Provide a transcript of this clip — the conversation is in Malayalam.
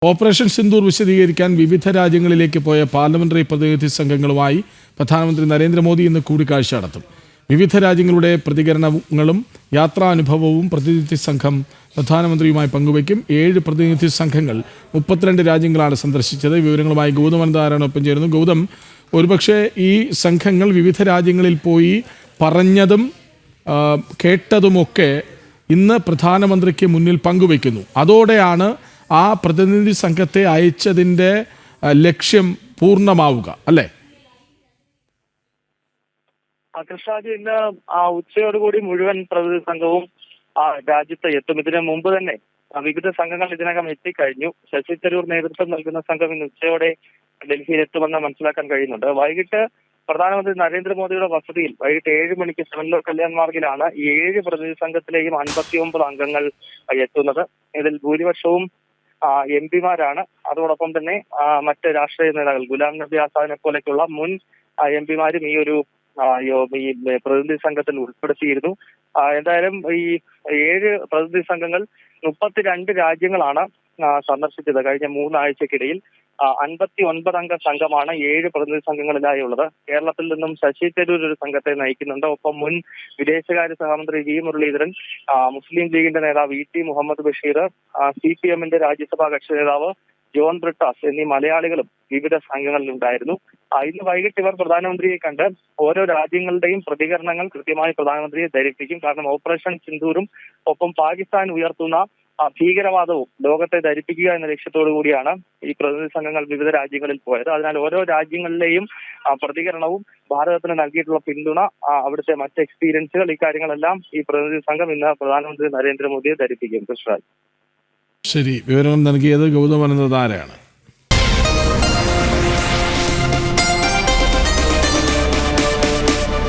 ഓപ്പറേഷൻ സിന്ദൂർ വിശദീകരിക്കാൻ വിവിധ രാജ്യങ്ങളിലേക്ക് പോയ പാർലമെന്ററി പ്രതിനിധി സംഘങ്ങളുമായി പ്രധാനമന്ത്രി നരേന്ദ്രമോദി ഇന്ന് കൂടിക്കാഴ്ച നടത്തും. വിവിധ രാജ്യങ്ങളുടെ പ്രതികരണങ്ങളും യാത്രാനുഭവവും പ്രതിനിധി സംഘം പ്രധാനമന്ത്രിയുമായി പങ്കുവയ്ക്കും. 7 പ്രതിനിധി സംഘങ്ങൾ 32 രാജ്യങ്ങളാണ് സന്ദർശിച്ചത്. വിവരങ്ങളുമായി ഗൗതം അനന്തനാരായണൻ ഒപ്പം ചേരുന്നു. ഗൗതം, ഒരുപക്ഷെ ഈ സംഘങ്ങൾ വിവിധ രാജ്യങ്ങളിൽ പോയി പറഞ്ഞതും കേട്ടതുമൊക്കെ ഇന്ന് പ്രധാനമന്ത്രിക്ക് മുന്നിൽ പങ്കുവയ്ക്കുന്നു. അതോടെയാണ് ആ പ്രതിനിധി സംഘത്തെ അയച്ചതിൻ്റെ ലക്ഷ്യം പൂർണ്ണമാവുക, അല്ലേ? കൃഷ്ണാജി, ഇന്ന് ഉച്ചയോടുകൂടി മുഴുവൻ പ്രതിനിധി സംഘവും രാജ്യത്ത് എത്തും. ഇതിനു മുമ്പ് തന്നെ വിവിധ സംഘങ്ങൾ ഇതിനകം എത്തിക്കഴിഞ്ഞു. ശശി തരൂർ നേതൃത്വം നൽകുന്ന സംഘം ഇന്ന് ഉച്ചയോടെ ഡൽഹിയിൽ എത്തുമെന്ന് മനസ്സിലാക്കാൻ കഴിയുന്നുണ്ട്. വൈകിട്ട് പ്രധാനമന്ത്രി നരേന്ദ്രമോദിയുടെ വസതിയിൽ വൈകിട്ട് 7 മണിക്ക് സെവൻലോ കല്യാൺ മാർഗിലാണ് 7 പ്രതിനിധി സംഘത്തിലെയും 59 അംഗങ്ങൾ എത്തുന്നത്. ഇതിൽ ഭൂരിപക്ഷവും എംപിമാരാണ്. അതോടൊപ്പം തന്നെ മറ്റ് രാഷ്ട്രീയ നേതാക്കൾ, ഗുലാം നബി ആസാദിനെ പോലെയുള്ള മുൻ എംപിമാരും ഈ ഒരു പ്രതിനിധി സംഘത്തിൽ ഉൾപ്പെടുത്തിയിരുന്നു. എന്തായാലും ഈ 7 പ്രതിനിധി സംഘങ്ങൾ 32 രാജ്യങ്ങളാണ് സന്ദർശിച്ചത്. കഴിഞ്ഞ 3 ആഴ്ചക്കിടയിൽ 59 അംഗ സംഘമാണ് 7 പ്രതിനിധി സംഘങ്ങളിലായി ഉള്ളത്. കേരളത്തിൽ നിന്നും ശശി തരൂർ ഒരു സംഘത്തെ നയിക്കുന്നുണ്ട്. ഒപ്പം മുൻ വിദേശകാര്യ സഹമന്ത്രി വി മുരളീധരൻ, മുസ്ലിം ലീഗിന്റെ നേതാവ് ഇ ടി മുഹമ്മദ് ബഷീർ, CPM-ന്റെ രാജ്യസഭാ കക്ഷി നേതാവ് ജോൺ ബ്രിട്ടാസ് എന്നീ മലയാളികളും വിവിധ സംഘങ്ങളിലുണ്ടായിരുന്നു. ഇന്ന് വൈകിട്ട് ഇവർ പ്രധാനമന്ത്രിയെ കണ്ട് ഓരോ രാജ്യങ്ങളുടെയും പ്രതികരണങ്ങൾ കൃത്യമായി പ്രധാനമന്ത്രിയെ ധരിപ്പിക്കും. കാരണം ഓപ്പറേഷൻ സിന്ദൂറും ഒപ്പം പാകിസ്ഥാൻ ഉയർത്തുന്ന ഭീകരവാദവും ലോകത്തെ ധരിപ്പിക്കുക എന്ന ലക്ഷ്യത്തോടു കൂടിയാണ് ഈ പ്രതിനിധി സംഘങ്ങൾ വിവിധ രാജ്യങ്ങളിൽ പോയത്. അതിനാൽ ഓരോ രാജ്യങ്ങളിലെയും പ്രതികരണവും ഭാരതത്തിന് നൽകിയിട്ടുള്ള പിന്തുണ, അവിടുത്തെ മറ്റ് എക്സ്പീരിയൻസുകൾ, ഇക്കാര്യങ്ങളെല്ലാം ഈ പ്രതിനിധി സംഘം ഇന്ന് പ്രധാനമന്ത്രി നരേന്ദ്രമോദിയെ ധരിപ്പിക്കും. കൃഷ്ണരാജ്, ശരി. വിവരങ്ങൾ നൽകിയത് ഗൗതം അനന്തനാരായണൻ.